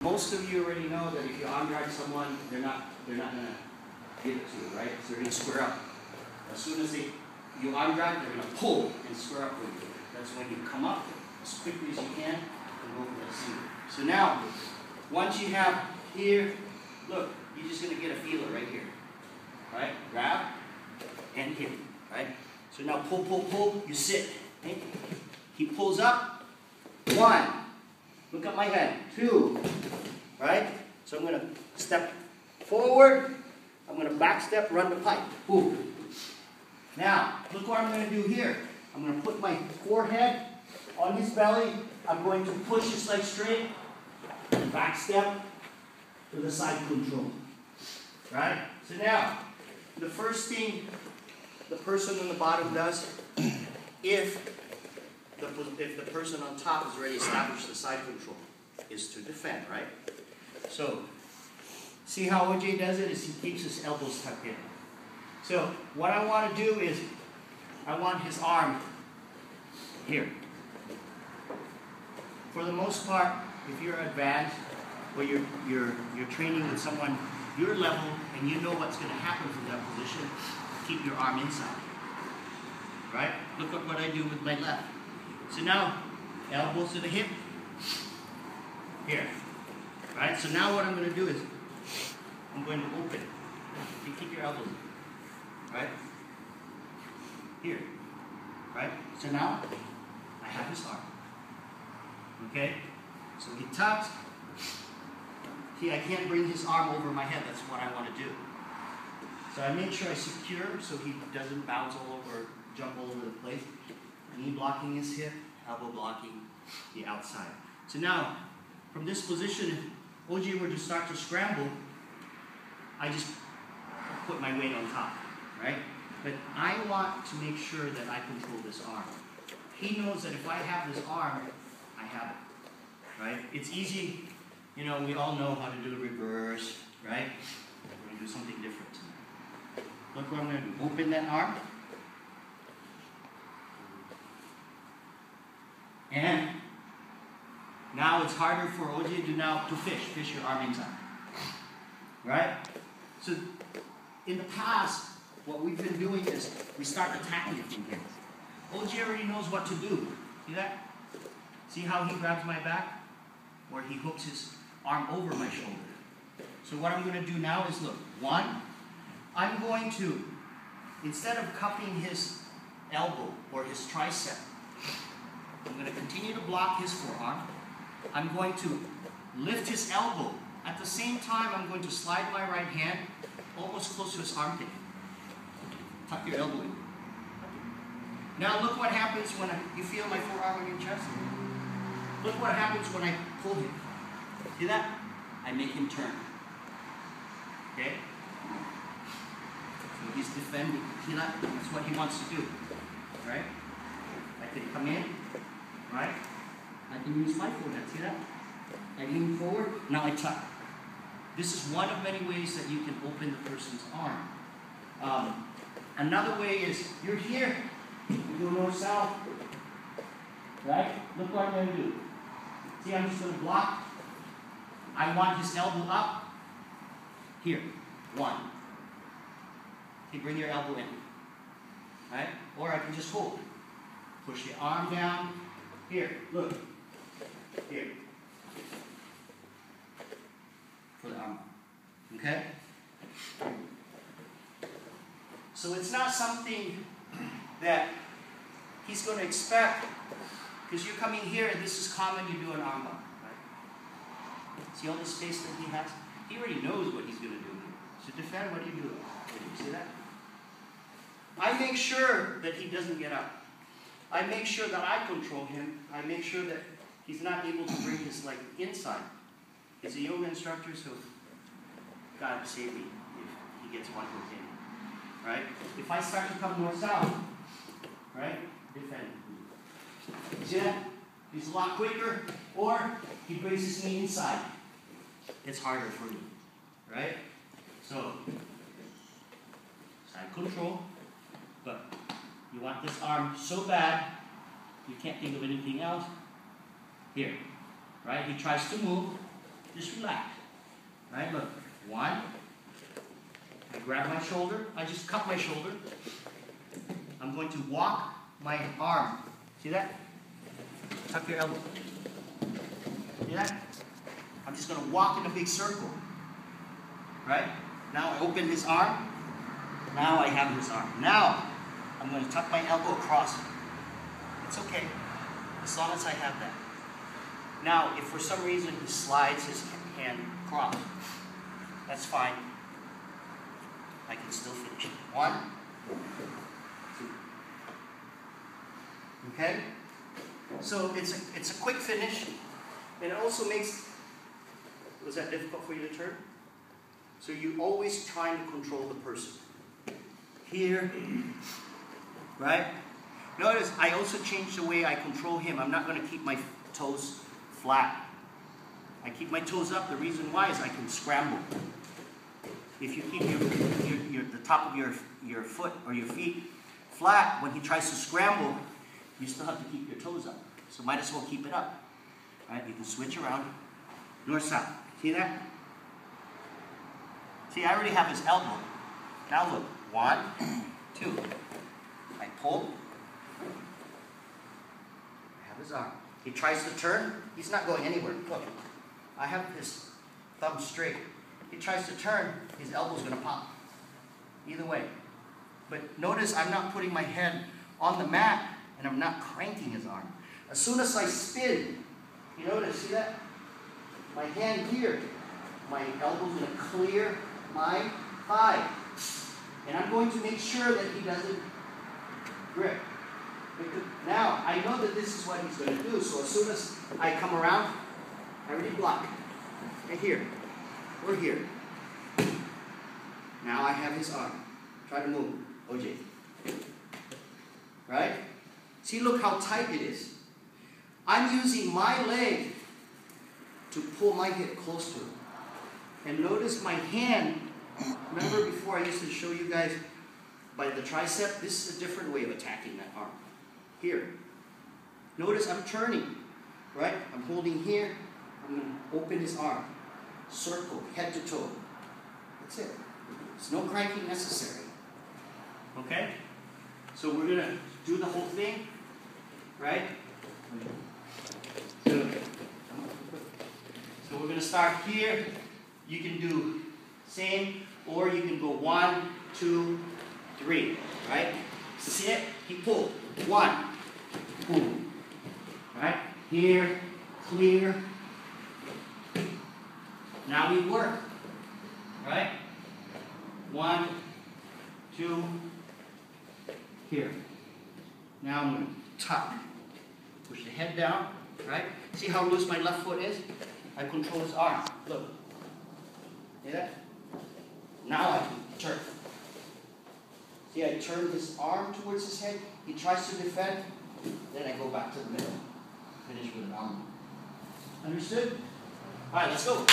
Most of you already know that if you arm drag someone, they're not gonna give it to you, right? So they're gonna square up. As soon as you arm drag, they're gonna pull and square up with you. That's when you come up as quickly as you can and go for that single. So now, once you have here, look, you're just gonna get a feeler right here, right? Grab and hit, right? So now pull, pull, pull. You sit. Okay? He pulls up. 1. Look at my hand. 2. Right? So I'm going to step forward. I'm going to back step, run the pipe. Boom. Now, look what I'm going to do here. I'm going to put my forehead on his belly. I'm going to push his leg straight. Back step to the side control. Right? So now, the first thing the person on the bottom does, if the person on top has already established the side control, is to defend, right? So, see how OJ does it is he keeps his elbows tucked in. So, what I want to do is, I want his arm here. For the most part, if you're advanced, or you're training with someone your level, and you know what's going to happen from that position, keep your arm inside. Right? Look at what I do with my left. So now, elbows to the hip. Here. Right? So now what I'm going to do is, I'm going to open. You keep your elbows. Right? Here. Right? So now, I have his arm. Okay? So he tucks. See, I can't bring his arm over my head. That's what I want to do. So I make sure I secure so he doesn't bounce all over, jump all over the place. Knee blocking his hip, elbow blocking the outside. So now, from this position, if OJ were to start to scramble, I just put my weight on top, right? But I want to make sure that I control this arm. He knows that if I have this arm, I have it, right? It's easy, you know, we all know how to do the reverse, right? We're going to do something different tonight. Look what I'm going to do. Open that arm. And now it's harder for OJ to fish your arm inside. Right? So in the past, what we've been doing is we start attacking it from here. OJ already knows what to do. See that? See how he grabs my back? Or he hooks his arm over my shoulder. So what I'm going to do now is look. 1, I'm going to, instead of cupping his elbow or his tricep, I'm going to continue to block his forearm. I'm going to lift his elbow. At the same time, I'm going to slide my right hand almost close to his armpit. Tuck your elbow in. Now look what happens when you feel my forearm on your chest. Look what happens when I pull him. See that? I make him turn. Okay? So he's defending. See that? That's what he wants to do. Right? I can come in. Right? I can use my forehead. See that? I lean forward. Now I tuck. This is one of many ways that you can open the person's arm. Another way is, you're here. You go north-south. Right? Look what I'm going to do. See, I'm just going to block. I want his elbow up. Here. 1. Okay, bring your elbow in. Right? Or I can just hold. Push your arm down. Here, look. Here. For the arm. Okay? So it's not something that he's going to expect, because you're coming here and this is common, you do an arm bar. Right? See all the space that he has? He already knows what he's going to do here. So defend, what do you do? You see that? I make sure that he doesn't get up. I make sure that I control him. I make sure that he's not able to bring his leg inside. He's a yoga instructor, so God save me if he gets one hook in. Right? If I start to come north-south, right? Defend. See that? He's a lot quicker, or he brings his knee inside. It's harder for me. Right? So, side control, but you want this arm so bad, you can't think of anything else. Here, right? He tries to move. Just relax. Right, look. One. I grab my shoulder. I just cut my shoulder. I'm going to walk my arm. See that? Tuck your elbow. See that? I'm just going to walk in a big circle. Right? Now I open his arm. Now I have his arm. Now I'm going to tuck my elbow across. It's okay, as long as I have that. Now, if for some reason he slides his hand across, that's fine. I can still finish it. One, two. Okay? So it's a quick finish, and it also makes. Was that difficult for you to turn? So you always trying to control the person. Here, right? Notice I also changed the way I control him. I'm not going to keep my toes flat. I keep my toes up. The reason why is I can scramble. If you keep the top of your foot or your feet flat, when he tries to scramble, you still have to keep your toes up. So might as well keep it up. Right? You can switch around, north south. See that? See, I already have his elbow. Now look, 1, 2. I pull. I have his arm. He tries to turn. He's not going anywhere. Look, I have his thumb straight. He tries to turn, his elbow's going to pop. Either way. But notice I'm not putting my head on the mat and I'm not cranking his arm. As soon as I spin, you notice, see that? My hand here, my elbow's going to clear my thigh. And I'm going to make sure that he doesn't grip. Now, I know that this is what he's going to do, so as soon as I come around, I already block. Right here. Or here. Now I have his arm. Try to move, OJ. Right? See, look how tight it is. I'm using my leg to pull my hip close to him. And notice my hand. Remember before I used to show you guys by the tricep? This is a different way of attacking that arm. Here. Notice I'm turning. Right? I'm holding here. I'm going to open his arm. Circle, head to toe. That's it. There's no cranking necessary. Okay? So we're going to do the whole thing. Right? So we're going to start here. You can do same, or you can go 1, 2, 3. Right? See it? He pulled. 1. Pull. Right? Here. Clear. Now we work. Right? 1, 2. Here. Now I'm going to tuck. Push the head down. Right? See how loose my left foot is? I control his arm. Look. See that? Now I can turn. See, I turn his arm towards his head. He tries to defend. Then I go back to the middle. Finish with an arm. Understood? All right, let's go.